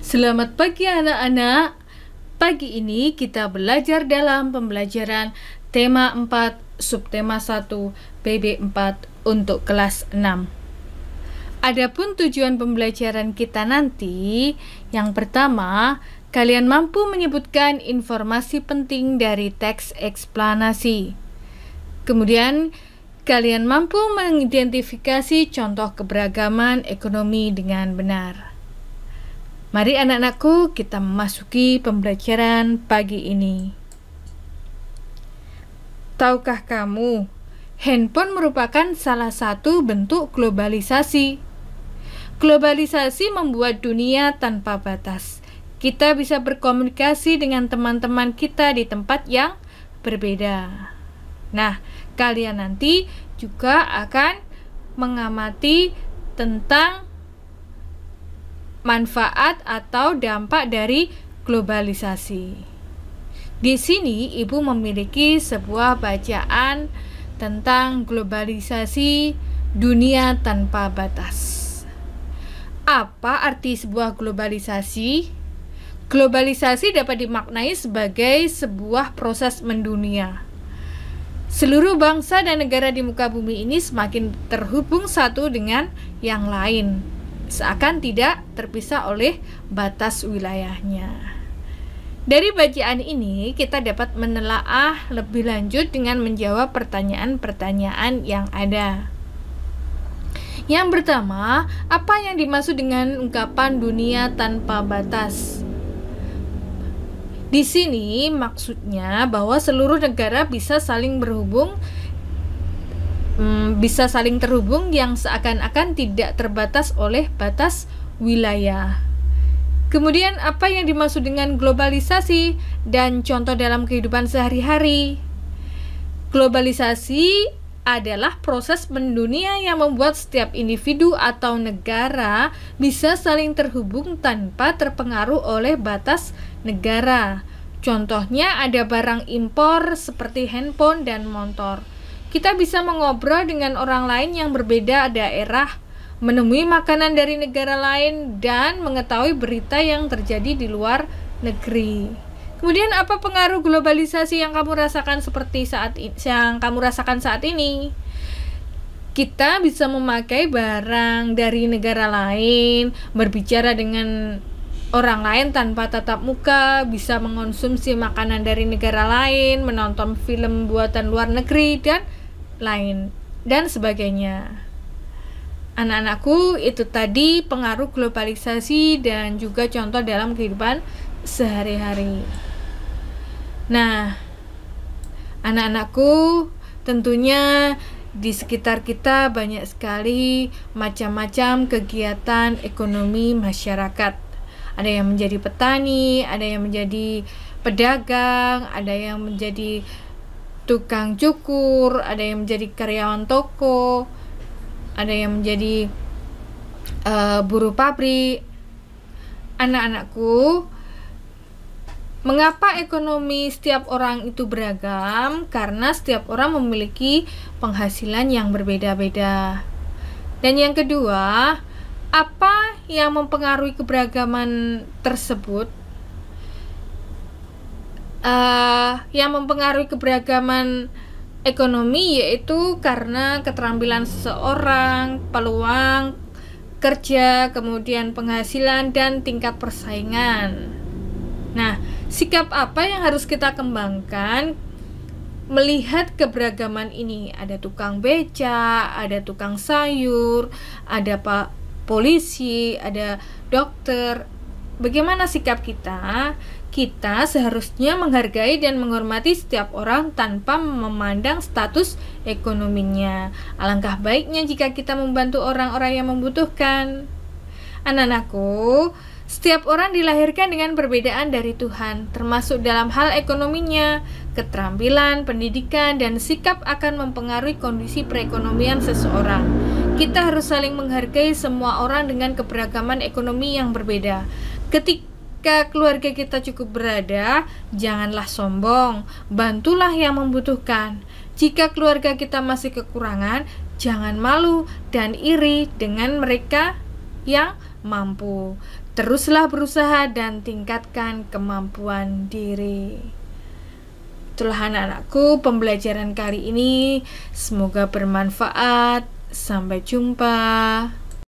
Selamat pagi anak-anak. Pagi ini kita belajar dalam pembelajaran tema 4, subtema 1, PB4 untuk kelas 6. Adapun tujuan pembelajaran kita nanti, yang pertama, kalian mampu menyebutkan informasi penting dari teks eksplanasi. Kemudian, kalian mampu mengidentifikasi contoh keberagaman ekonomi dengan benar. Mari anak-anakku, kita memasuki pembelajaran pagi ini. Tahukah kamu, handphone merupakan salah satu bentuk globalisasi. Globalisasi membuat dunia tanpa batas. Kita bisa berkomunikasi dengan teman-teman kita di tempat yang berbeda. Nah, kalian nanti juga akan mengamati tentang manfaat atau dampak dari globalisasi. Di sini Ibu memiliki sebuah bacaan tentang globalisasi dunia tanpa batas. Apa arti sebuah globalisasi? Globalisasi dapat dimaknai sebagai sebuah proses mendunia. Seluruh bangsa dan negara di muka bumi ini semakin terhubung satu dengan yang lain, seakan tidak terpisah oleh batas wilayahnya. Dari bacaan ini, kita dapat menelaah lebih lanjut dengan menjawab pertanyaan-pertanyaan yang ada. Yang pertama, apa yang dimaksud dengan ungkapan dunia tanpa batas? Di sini maksudnya bahwa seluruh negara bisa saling terhubung yang seakan-akan tidak terbatas oleh batas wilayah. Kemudian apa yang dimaksud dengan globalisasi dan contoh dalam kehidupan sehari-hari? Globalisasi adalah proses mendunia yang membuat setiap individu atau negara bisa saling terhubung tanpa terpengaruh oleh batas negara. Contohnya ada barang impor seperti handphone dan motor. Kita bisa mengobrol dengan orang lain yang berbeda daerah, menemui makanan dari negara lain, dan mengetahui berita yang terjadi di luar negeri. Kemudian apa pengaruh globalisasi yang kamu rasakan saat ini? Kita bisa memakai barang dari negara lain, berbicara dengan orang lain tanpa tatap muka, bisa mengonsumsi makanan dari negara lain, menonton film buatan luar negeri, dan sebagainya. Anak-anakku, itu tadi pengaruh globalisasi dan juga contoh dalam kehidupan sehari-hari. Nah, anak-anakku, tentunya di sekitar kita banyak sekali macam-macam kegiatan ekonomi masyarakat. Ada yang menjadi petani, ada yang menjadi pedagang, ada yang menjadi tukang cukur, ada yang menjadi karyawan toko, ada yang menjadi buruh pabrik. Anak-anakku, mengapa ekonomi setiap orang itu beragam? Karena setiap orang memiliki penghasilan yang berbeda-beda. Dan yang kedua, apa yang mempengaruhi keberagaman tersebut? Yang mempengaruhi keberagaman ekonomi yaitu karena keterampilan seseorang, peluang kerja, kemudian penghasilan, dan tingkat persaingan. Nah, sikap apa yang harus kita kembangkan melihat keberagaman ini? Ada tukang beca, ada tukang sayur, ada polisi, ada dokter. Bagaimana sikap kita? Kita seharusnya menghargai dan menghormati setiap orang tanpa memandang status ekonominya. Alangkah baiknya jika kita membantu orang-orang yang membutuhkan. Anak-anakku, setiap orang dilahirkan dengan perbedaan dari Tuhan, termasuk dalam hal ekonominya. Keterampilan, pendidikan, dan sikap akan mempengaruhi kondisi perekonomian seseorang. Kita harus saling menghargai semua orang dengan keberagaman ekonomi yang berbeda. Ketika keluarga kita cukup berada, janganlah sombong, bantulah yang membutuhkan. Jika keluarga kita masih kekurangan, jangan malu dan iri dengan mereka yang mampu. Teruslah berusaha dan tingkatkan kemampuan diri. Itulah anak-anakku pembelajaran kali ini. Semoga bermanfaat. Sampai jumpa.